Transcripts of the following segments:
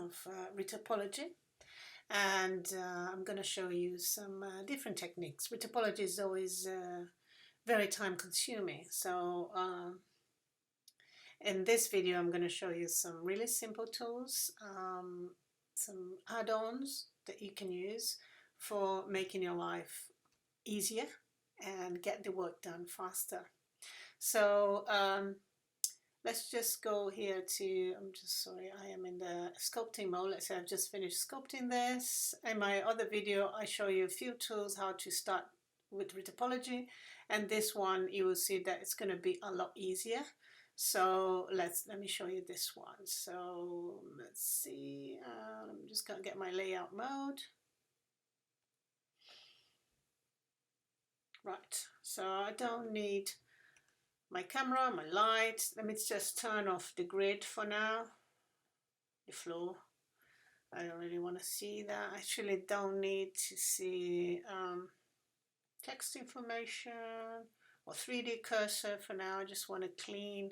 of Retopology, and I'm going to show you some different techniques. Retopology is always very time consuming, so in this video I'm going to show you some really simple tools, some add-ons that you can use for making your life easier and get the work done faster. So let's just go here to, I am in the sculpting mode. Let's say I've just finished sculpting this. In my other video I show you a few tools how to start with Retopology, and this one you will see that it's going to be a lot easier. So let me show you this one. So let's see, I'm just going to get my layout mode. Right, so I don't need my camera, my light. Let me just turn off the grid for now, the floor. I don't really want to see that. I actually don't need to see text information or 3D cursor for now. I just want a clean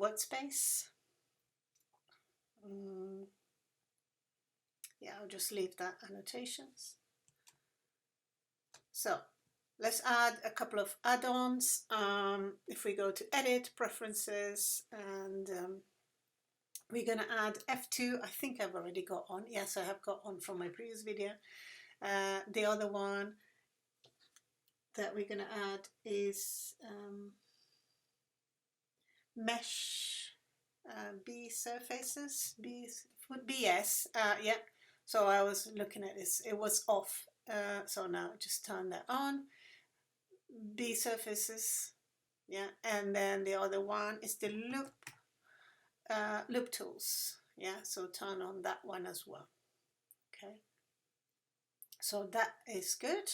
workspace. Yeah, I'll just leave that annotations. So let's add a couple of add-ons. If we go to Edit, Preferences, and we're going to add F2. I think I've already got on. Yes, I have got on from my previous video. The other one that we're going to add is Mesh B surfaces. BS. Yeah. So I was looking at this. It was off. So now just turn that on. B surfaces, yeah, and then the other one is the loop tools, yeah, so turn on that one as well. Okay, so that is good.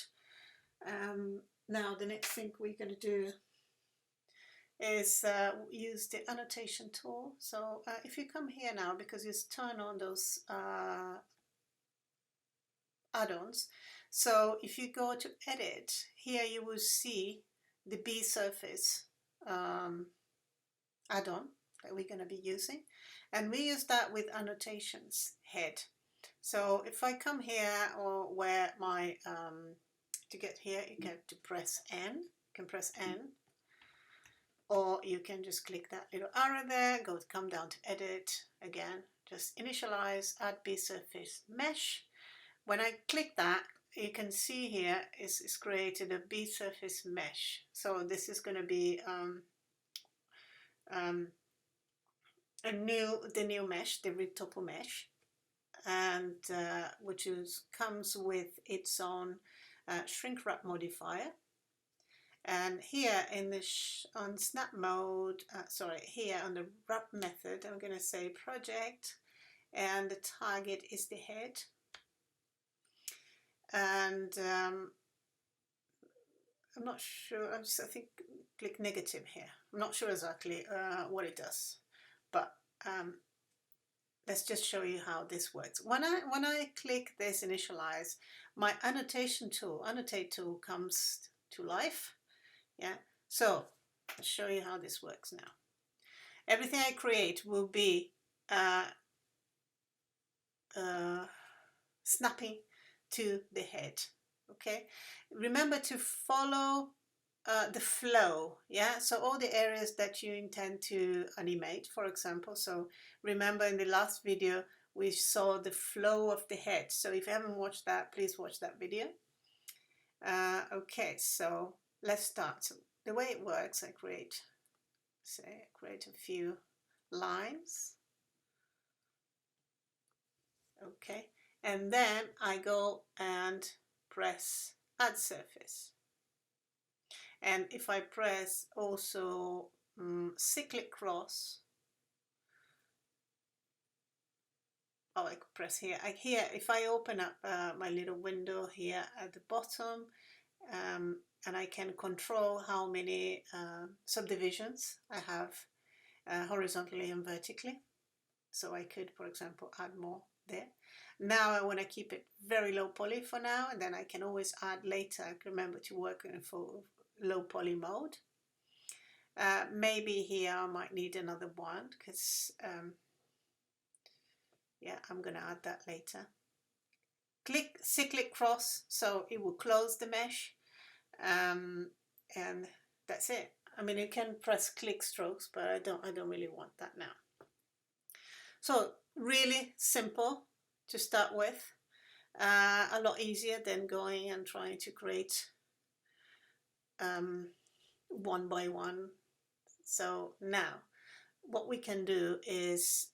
Now the next thing we're going to do is use the annotation tool. So if you come here now, because you turn on those add-ons. So if you go to Edit, here you will see the B surface add-on that we're going to be using, and we use that with annotations head. So if I come here, or where my to get here, you get to press N. You can press N, or you can just click that little arrow there. Come down to Edit again. Just initialize, add B surface mesh. When I click that, you can see here it's created a B surface mesh. So this is going to be the new mesh, the Retopo mesh, and which comes with its own shrink wrap modifier. And here in the on snap mode, here on the wrap method, I'm going to say project, and the target is the head. And I'm not sure, I think click negative here. I'm not sure exactly what it does, but let's just show you how this works. When I click this initialize, my annotation tool, annotate tool, comes to life. Yeah, so I'll show you how this works now. Everything I create will be snapping to the head. Okay, remember to follow the flow. Yeah, so all the areas that you intend to animate, for example. So remember in the last video we saw the flow of the head. So if you haven't watched that, please watch that video. Okay, so let's start. So the way it works, I create a few lines. Okay, and then I go and press add surface. And if I press also cyclic cross, I could press here. If I open up my little window here at the bottom, and I can control how many subdivisions I have horizontally and vertically. So I could, for example, add more there. Now I want to keep it very low poly for now, and then I can always add later. Remember to work in full low poly mode. Maybe here I might need another one, because Yeah, I'm going to add that later. Click cyclic cross, so it will close the mesh, and that's it. I mean, you can press click strokes, but I don't really want that now. So really simple to start with, a lot easier than going and trying to create one by one. So now what we can do is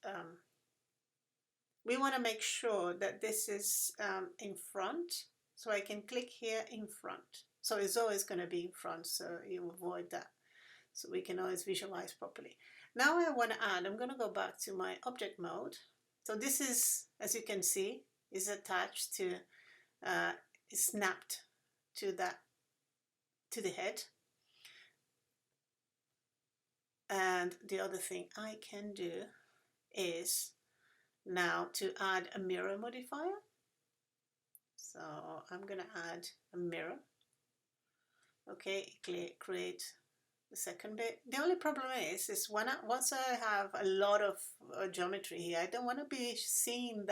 we want to make sure that this is in front, so I can click here in front. So it's always going to be in front, so you avoid that, so we can always visualize properly. Now I want to add, I'm going to go back to my object mode. So this is, as you can see, is attached to, is snapped to that, to the head. And the other thing I can do is now to add a mirror modifier. So I'm going to add a mirror. Okay, create the second bit. The only problem is once I have a lot of geometry here, I don't want to be seeing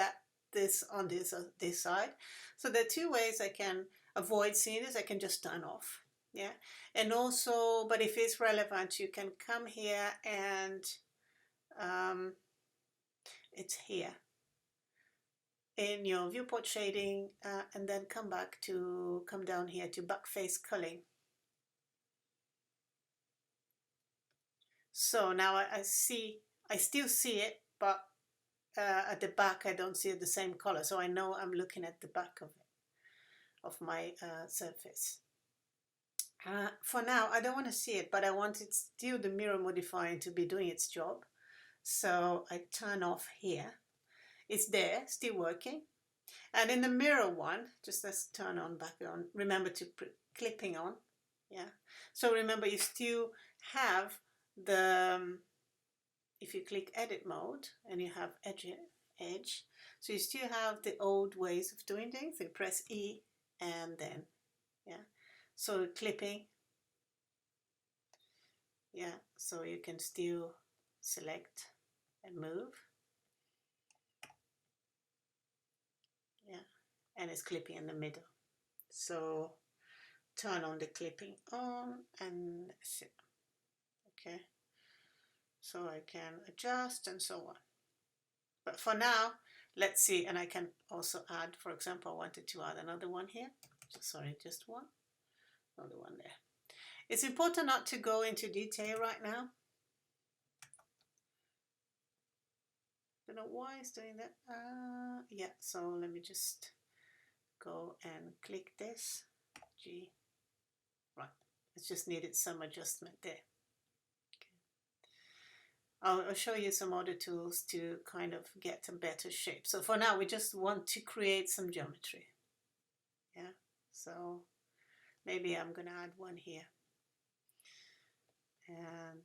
this on this side. So there are two ways I can avoid seeing this. I can just turn off. Yeah, and also, but if it's relevant, you can come here and it's here in your viewport shading, and then come down here to backface culling. So now I still see it, but at the back I don't see it the same color, so I know I'm looking at the back of it, of my surface. For now I don't want to see it, but I want it still, the mirror modifier, to be doing its job. So I turn off here. It's there, still working. And in the mirror one, just let's turn on, back on. Remember to put clipping on. Yeah. So remember, you still have the, if you click edit mode and you have edge, so you still have the old ways of doing things. You press E and then, yeah. So clipping, yeah. So you can still select and move. Yeah, and it's clipping in the middle. So turn on the clipping on and that's it. Okay, so I can adjust and so on. But for now, let's see, and I can also add, for example, I wanted to add another one here. Sorry, just one. Another one there. It's important not to go into detail right now. Don't know why it's doing that. Yeah, so let me just go and click this. G. Right, it's just needed some adjustment there. I'll show you some other tools to kind of get a better shape. So for now, we just want to create some geometry. Yeah, so maybe I'm going to add one here. And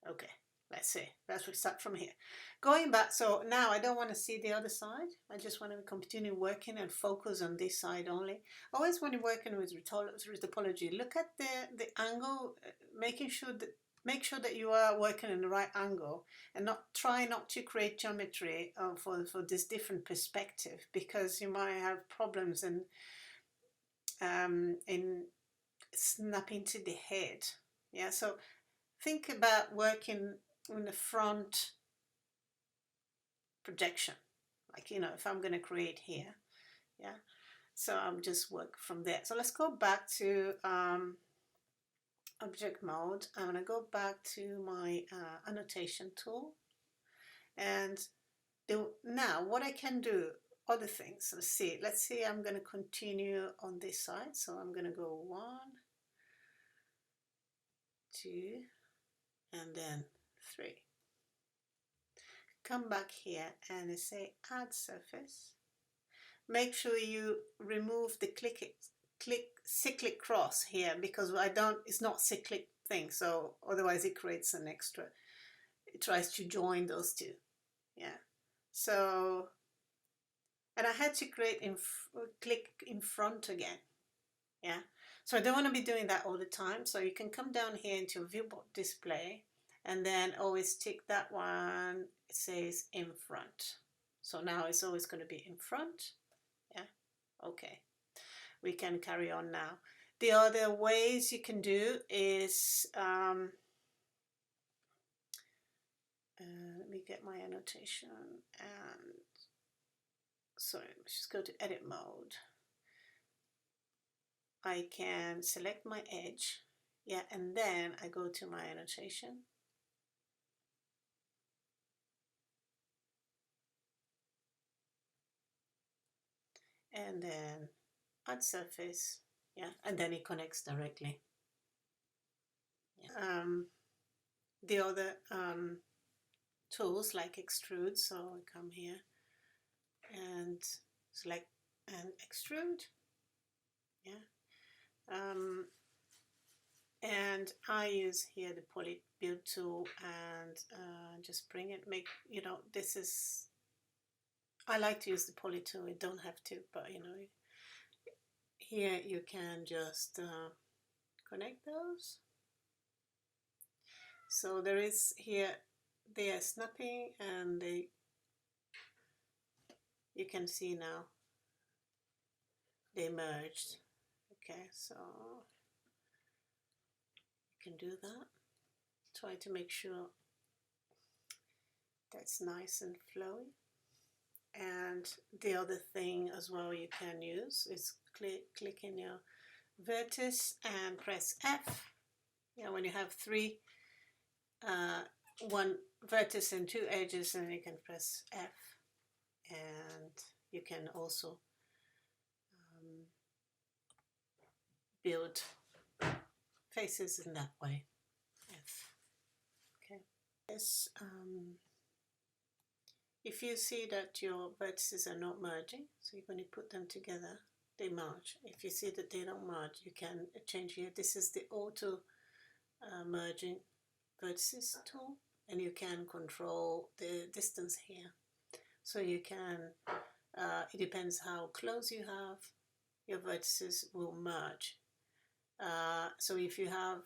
okay, let's see. Let's start from here. Going back, so now I don't want to see the other side. I just want to continue working and focus on this side only. Always when you're working with retopology, look at the angle, make sure that you are working in the right angle, and try not to create geometry for this different perspective, because you might have problems in snapping to the head. Yeah, so think about working in the front projection, like, you know, if I'm going to create here, yeah, so I'll just work from there. So let's go back to object mode. I'm going to go back to my annotation tool, and now what I can do, other things. Let's see, I'm going to continue on this side, so I'm going to go 1, 2, and then 3. Come back here and say add surface. Make sure you remove the cyclic cross here, because it's not cyclic thing, so otherwise it creates an extra, it tries to join those two. Yeah, so, and I had to create click in front again. Yeah, so I don't want to be doing that all the time. So you can come down here into viewport display and then always tick that one. It says in front, so now it's always going to be in front. Yeah, okay, we can carry on now. The other ways you can do is let me get my annotation, and sorry, let's just go to edit mode. I can select my edge, yeah, and then I go to my annotation. And then add surface, yeah, and then it connects directly. Yeah. The other tools like extrude, so I come here and select and extrude, yeah. And I use here the poly build tool and just bring it, make, you know, this is, I like to use the poly tool, you don't have to, but you know, here you can just connect those. So there is here, they are snapping, and you can see now they merged. Okay, so you can do that. Try to make sure that's nice and flowy. And the other thing as well you can use is click in your vertex and press F. Yeah, when you have three, one vertex and two edges, and you can press F, and you can also build faces in that way. F. Okay. Yes. If you see that your vertices are not merging, so when you put them together, they merge. If you see that they don't merge, you can change here. This is the auto merging vertices tool, and you can control the distance here. So you can, it depends how close you have, your vertices will merge. So if you have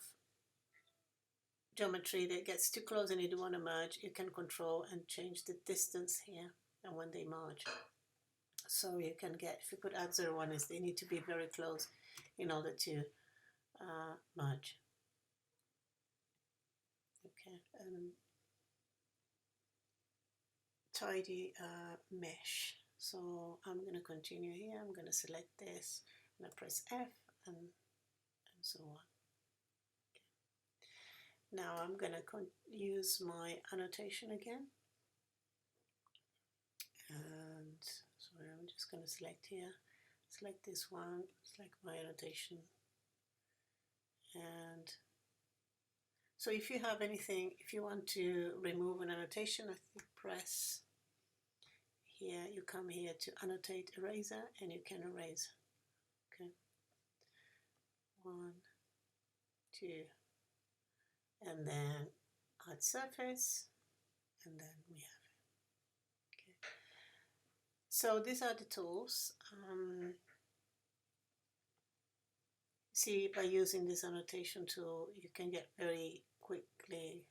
geometry that gets too close and you don't want to merge, you can control and change the distance here and when they merge. So you can get, if you put add 01, is they need to be very close in order to merge. Okay, tidy mesh. So I'm going to continue here. I'm going to select this and I press F and so on. Now I'm going to use my annotation again, and sorry, I'm just going to select here, select this one, select my annotation, and so if you have anything, if you want to remove an annotation, I think press here, you come here to annotate eraser, and you can erase. Okay, 1, 2, and then add surface, and then we have it. Okay. So these are the tools. See, by using this annotation tool, you can get very quickly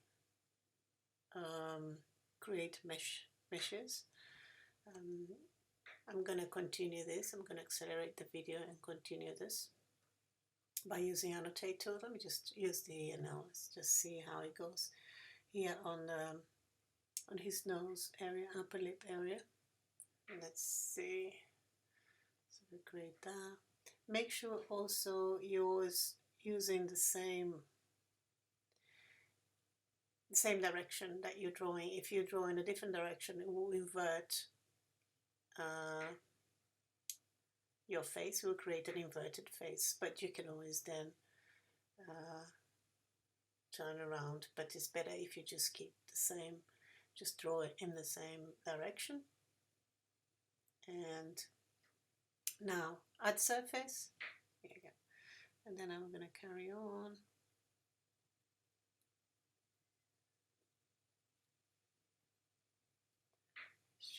create meshes. I'm going to continue this. I'm going to accelerate the video and continue this by using annotate tool. Let me just use the let's just see how it goes here on his nose area, upper lip area. Let's see. So we create that. Make sure also you're using the same direction that you're drawing. If you draw in a different direction, it will invert your face, will create an inverted face, but you can always then turn around, but it's better if you just keep the same, just draw it in the same direction. And now add surface, there you go, and then I'm going to carry on.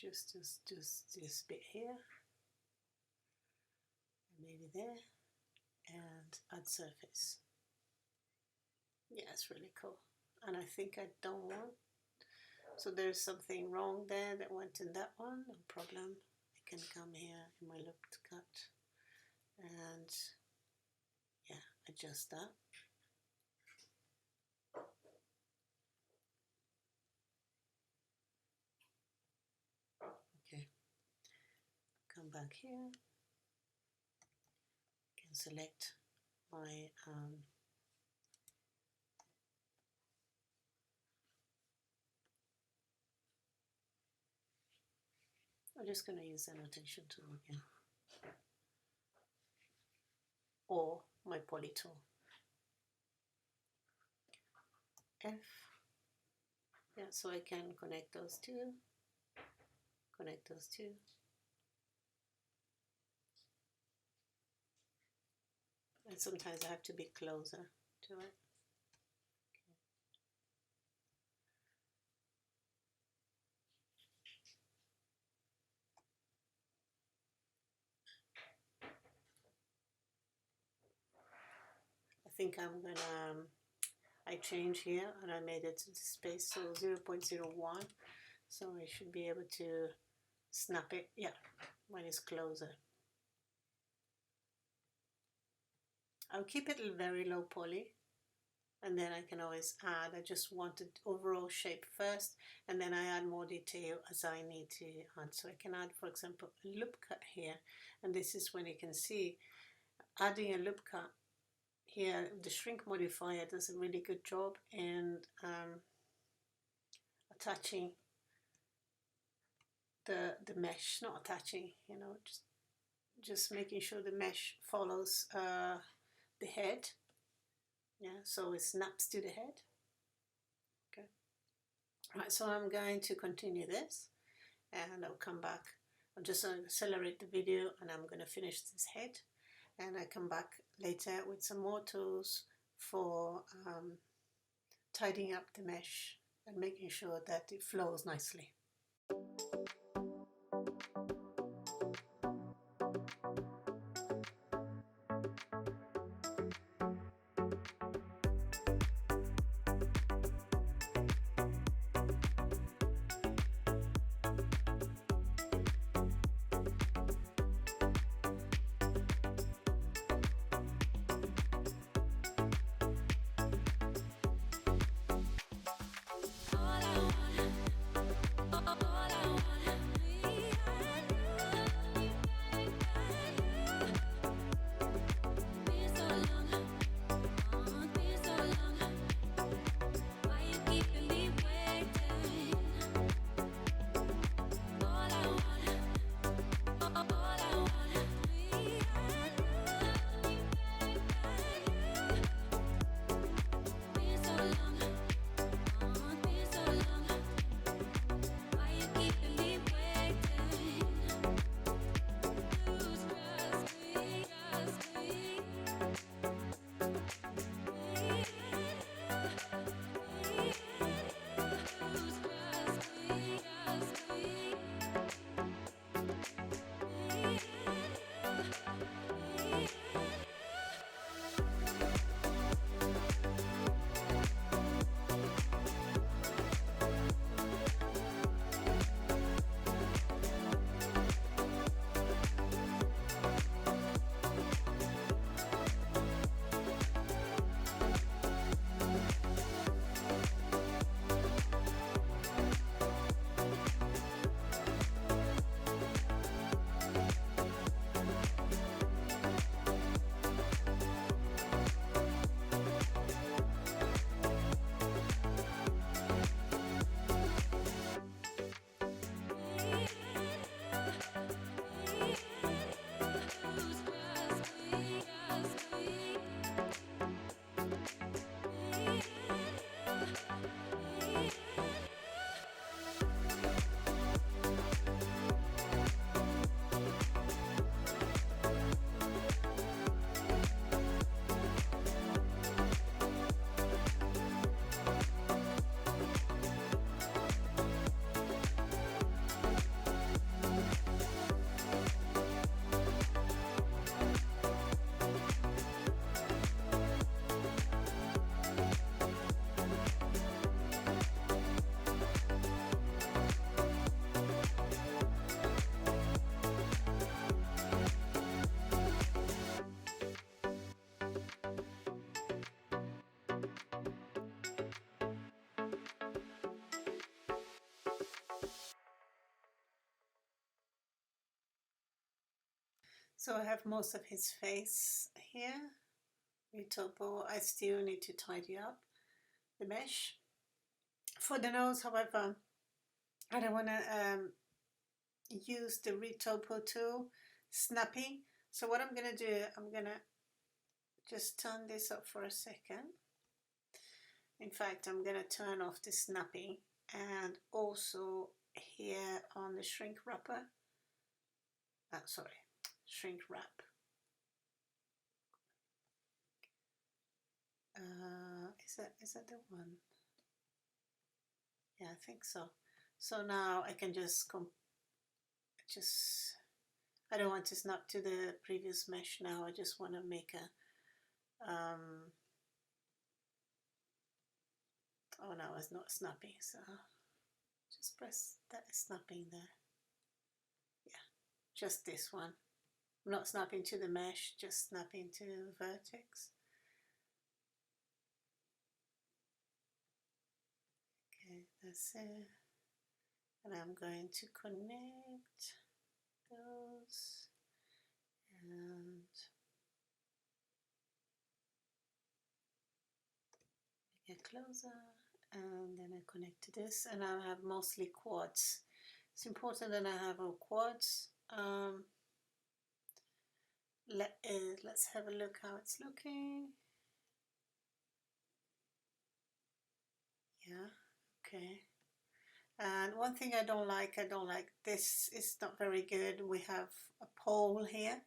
Just this bit here, maybe there, and add surface. Yeah, it's really cool. and I think I don't want. So there's something wrong there that went in that one, no problem. I can come here in my looped cut and yeah, adjust that. Okay, come back here, can select my I'm just going to use the annotation tool again, or my poly tool. F, yeah, so I can connect those two, connect those two. And sometimes I have to be closer to it. I think I'm gonna, I change here and I made it to the space, so 0.01. So I should be able to snap it, yeah, when it's closer. I'll keep it very low poly, and then I can always add. I just wanted overall shape first, and then I add more detail as I need to add. So I can add, for example, a loop cut here, and this is when you can see adding a loop cut here. The shrink modifier does a really good job in attaching the mesh, not attaching, you know, just making sure the mesh follows the head. Yeah, so it snaps to the head. Okay. Right, so I'm going to continue this and I'll come back. I'll just accelerate the video and I'm going to finish this head, and I come back later with some more tools for tidying up the mesh and making sure that it flows nicely. So I have most of his face here. Retopo, I still need to tidy up the mesh. For the nose, however, I don't want to use the Retopo tool, snapping. So what I'm going to do, I'm going to just turn this up for a second. In fact, I'm going to turn off the snapping, and also here on the shrink wrapper, shrink wrap. Is that the one? Yeah, I think so. So now I can just I don't want to snap to the previous mesh now. I just want to make a oh no, it's not snapping, so just press that snapping there. Yeah, just this one. I'm not snapping to the mesh, just snapping to vertex. Okay, that's it. And I'm going to connect those and get closer, and then I connect to this, and I have mostly quads. It's important that I have a quads. Let's have a look how it's looking. Yeah, okay. And one thing I don't like this is not very good. We have a pole here,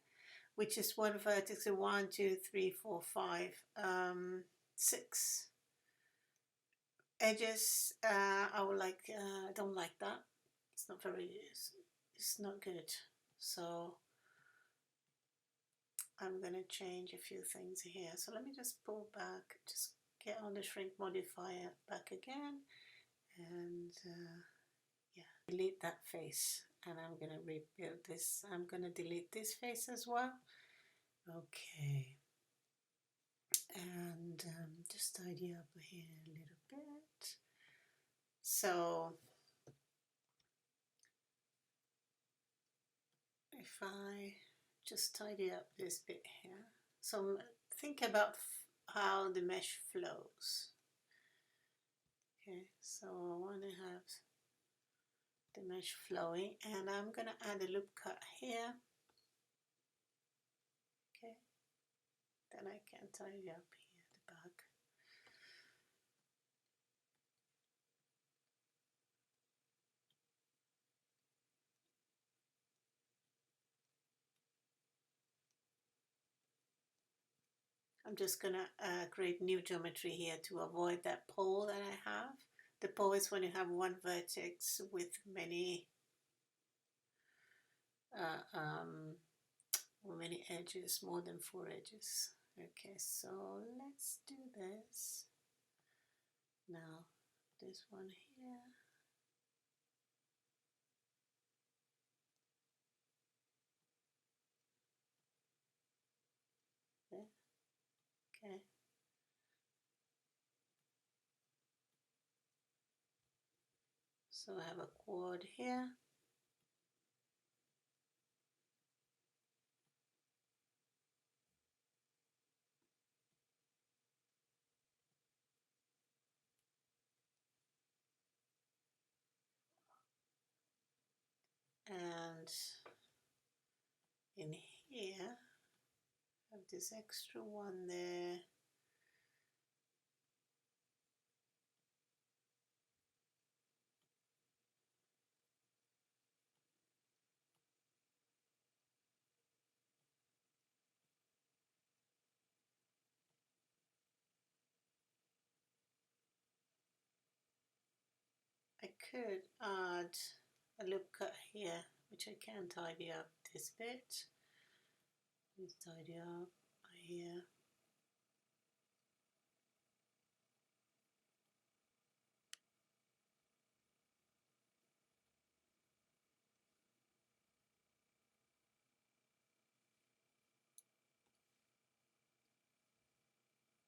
which is one vertex, 1, 2, 3, 4, 5, 6 edges. I don't like that. It's not very, it's not good. So I'm gonna change a few things here. So let me just pull back, just get on the shrink modifier back again, and yeah, delete that face, and I'm gonna rebuild this. I'm gonna delete this face as well. Okay, and just tidy up here a little bit. So if I just tidy up this bit here, so think about how the mesh flows. Okay, so I want to have the mesh flowing, and I'm going to add a loop cut here. Okay, then I can tidy up here at the back. I'm just going to create new geometry here to avoid that pole that I have. The pole is when you have one vertex with many edges, more than 4 edges. Okay, so let's do this. Now, this one here. There. Okay. So I have a quad here. And in here, I have this extra one there. I could add a loop cut here, which I can tidy up this bit. Let's tidy up here.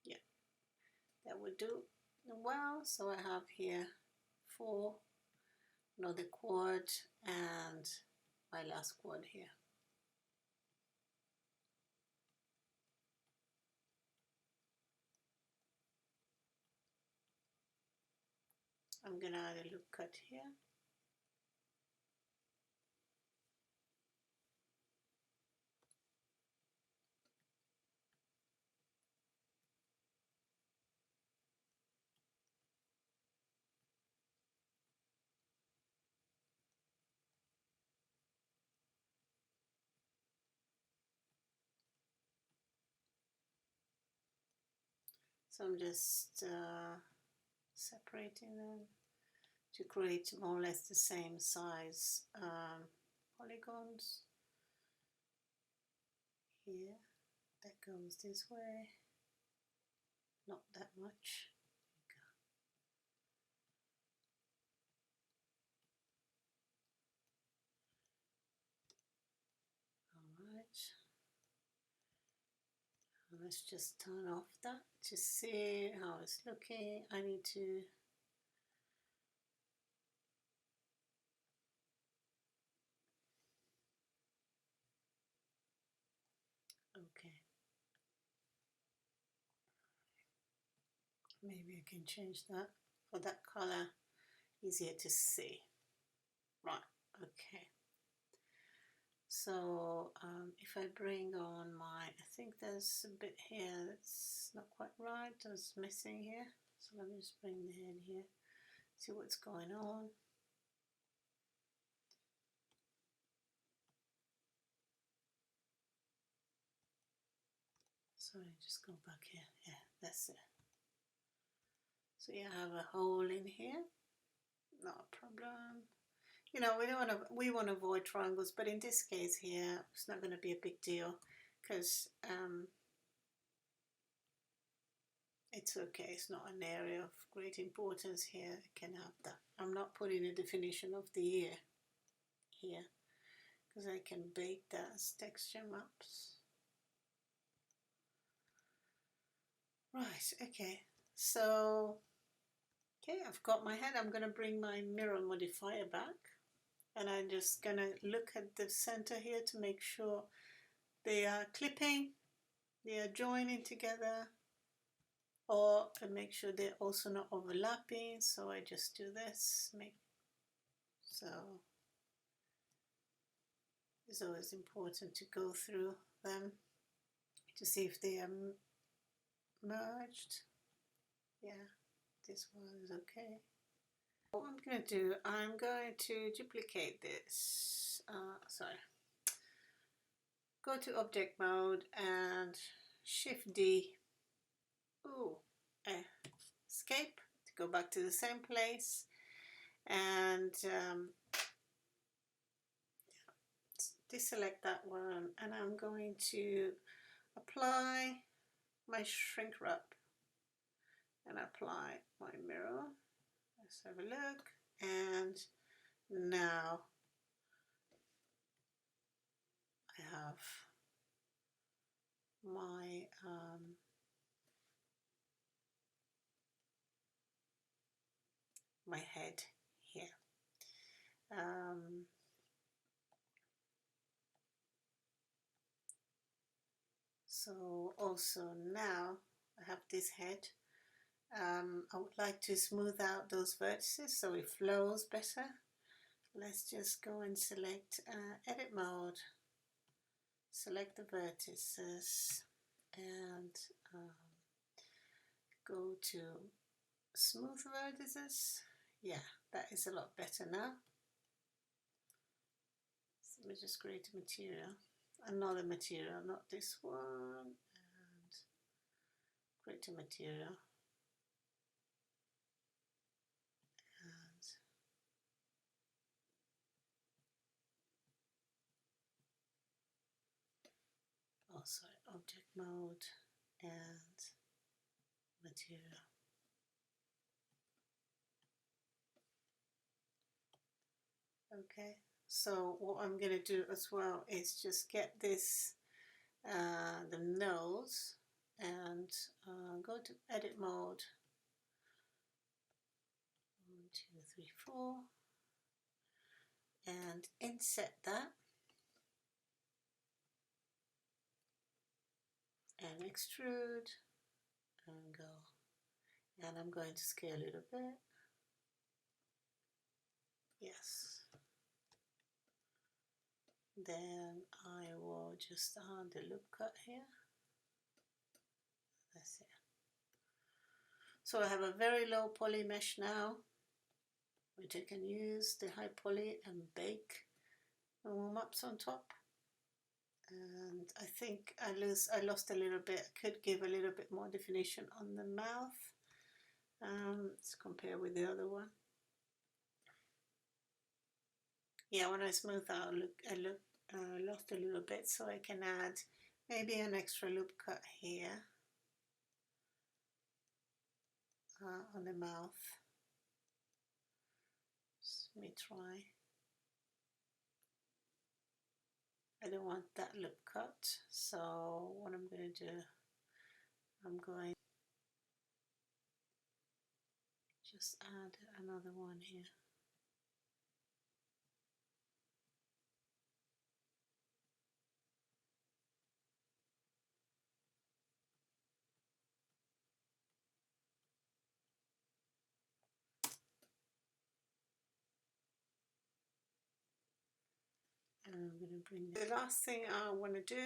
Yeah, that would do well. So I have here 4, another quad, and my last quad here. I'm gonna add a loop cut here. So I'm just separating them to create more or less the same size polygons. Here, that goes this way, not that much. Alright, let's just turn off that to see how it's looking. I need to okay, maybe I can change that for that color, easier to see. Right, okay. So if I bring on my, I think there's a bit here that's not quite right, I was missing here. So let me just bring the head here, see what's going on. Sorry, just go back here. Yeah, that's it. So you have a hole in here, not a problem. You know, we want to avoid triangles, but in this case here, it's not going to be a big deal because it's okay. It's not an area of great importance here. I can have that. I'm not putting a definition of the ear here because I can bake that as texture maps. Right, okay. So, okay, I've got my head. I'm going to bring my mirror modifier back. And I'm just going to look at the center here to make sure they are clipping, they are joining together, or make sure they're also not overlapping. So I just do this. So it's always important to go through them to see if they are merged. Yeah, this one is okay. What I'm going to do, I'm going to duplicate this. Sorry. Go to object mode and Shift D. Ooh, escape to go back to the same place, and deselect that one, and I'm going to apply my shrink wrap and apply my mirror. Let's have a look, and now I have my head here. So also now I have this head. I would like to smooth out those vertices so it flows better. Let's just go and select edit mode, select the vertices, and go to smooth vertices. Yeah, that is a lot better now. So let me just create a material, another material, not this one, and create a material. Oh, sorry, object mode and material. Okay, so what I'm going to do as well is just get this, the nose, and go to edit mode. 1, 2, 3, 4, and inset that, and extrude, and go. And I'm going to scale it a bit. Yes. Then I will just add the loop cut here. That's it. So I have a very low poly mesh now, which I can use the high poly and bake the warm-ups on top. And I think I lost a little bit. I could give a little bit more definition on the mouth. Let's compare with the other one. Yeah, when I smooth out, I lost a little bit, so I can add maybe an extra loop cut here on the mouth. Let me try. I don't want that loop cut, so what I'm going to do, I'm going to just add another one here. And I'm going to bring the last thing I want to do,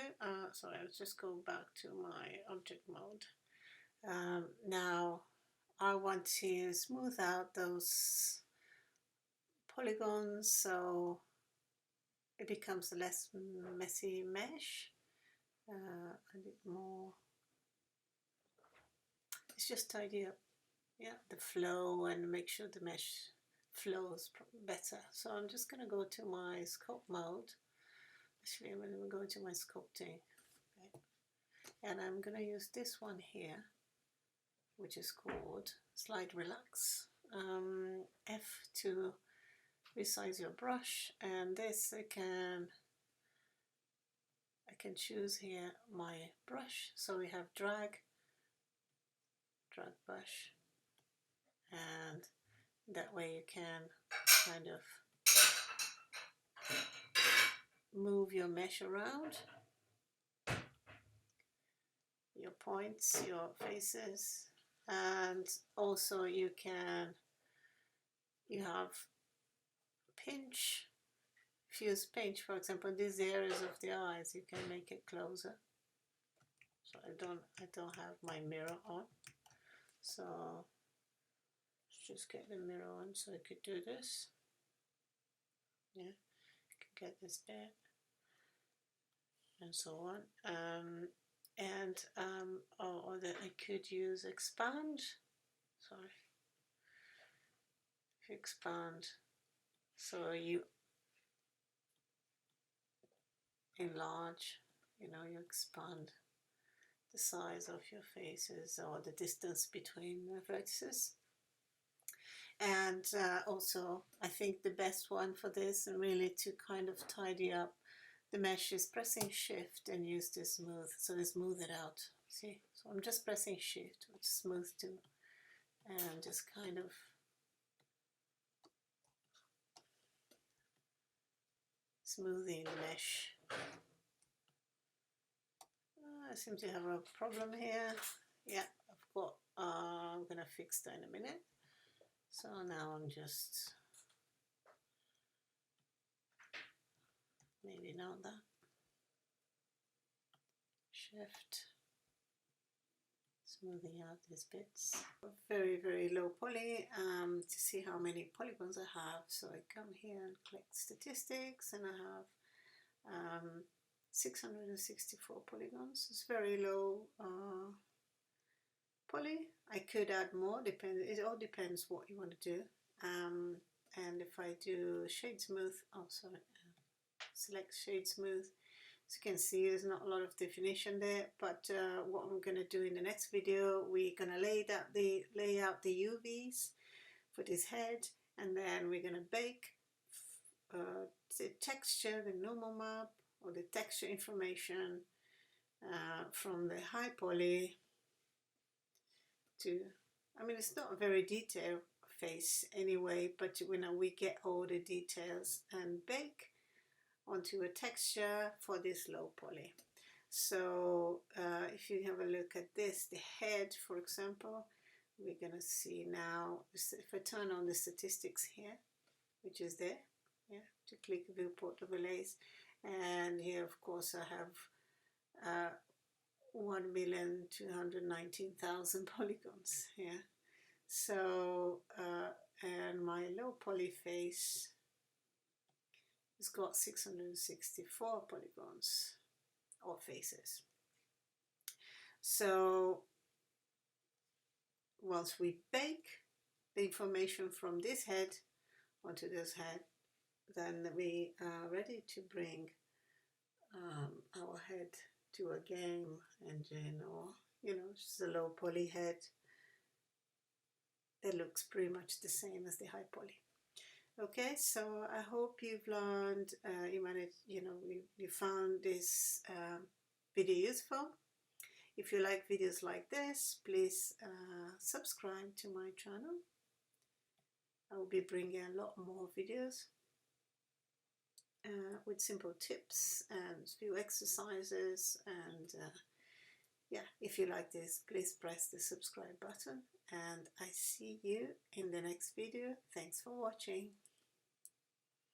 sorry, I'll just go back to my object mode. Now I want to smooth out those polygons so it becomes a less messy mesh, a bit more, it's just tidy up, yeah, the flow and make sure the mesh flows better. So I'm just going to go to my scope mode. Actually, I'm going to go to my sculpting, okay. And I'm going to use this one here, which is called Slide Relax. F to resize your brush, and this I can choose here my brush. So we have drag brush, and that way you can kind of move your mesh around, your points, your faces, and also you have pinch. If you use pinch, for example, these areas of the eyes, you can make it closer. So I don't have my mirror on, so let's just get the mirror on so I could do this. Yeah, I can get this bit and so on. Or that I could use expand. Sorry, if you expand, so you enlarge, you expand the size of your faces or the distance between the vertices. And also, I think the best one for this, and really to kind of tidy up the mesh, is pressing shift and use the smooth, so they smooth it out. See, so I'm just pressing shift, which is smooth too, and just kind of smoothing the mesh. I seem to have a problem here. Yeah, I'm gonna fix that in a minute. So now I'm just, maybe not that. Shift, smoothing out these bits. Very, very low poly to see how many polygons I have. So I come here and click statistics, and I have 664 polygons. It's very low poly. I could add more, it all depends what you want to do. And if I do shade smooth, select shade smooth, as you can see, there's not a lot of definition there, but what I'm going to do in the next video, we're going to lay out the UVs for this head, and then we're going to bake the texture, the normal map, or the texture information from the high poly to, I mean, it's not a very detailed face anyway, but we get all the details, and bake onto a texture for this low poly. So if you have a look at this, the head, for example, we're going to see now, if I turn on the statistics here, which is there, yeah, to click viewport overlays. And here of course I have 1,219,000 polygons here. So and my low poly face has got 664 polygons or faces. So once we bake the information from this head onto this head, then we are ready to bring our head to a game engine, or just a low poly head. It looks pretty much the same as the high poly. Okay, so I hope you've learned, you found this video useful. If you like videos like this, please subscribe to my channel. I will be bringing a lot more videos with simple tips and few exercises. And yeah, if you like this, please press the subscribe button. And I see you in the next video. Thanks for watching.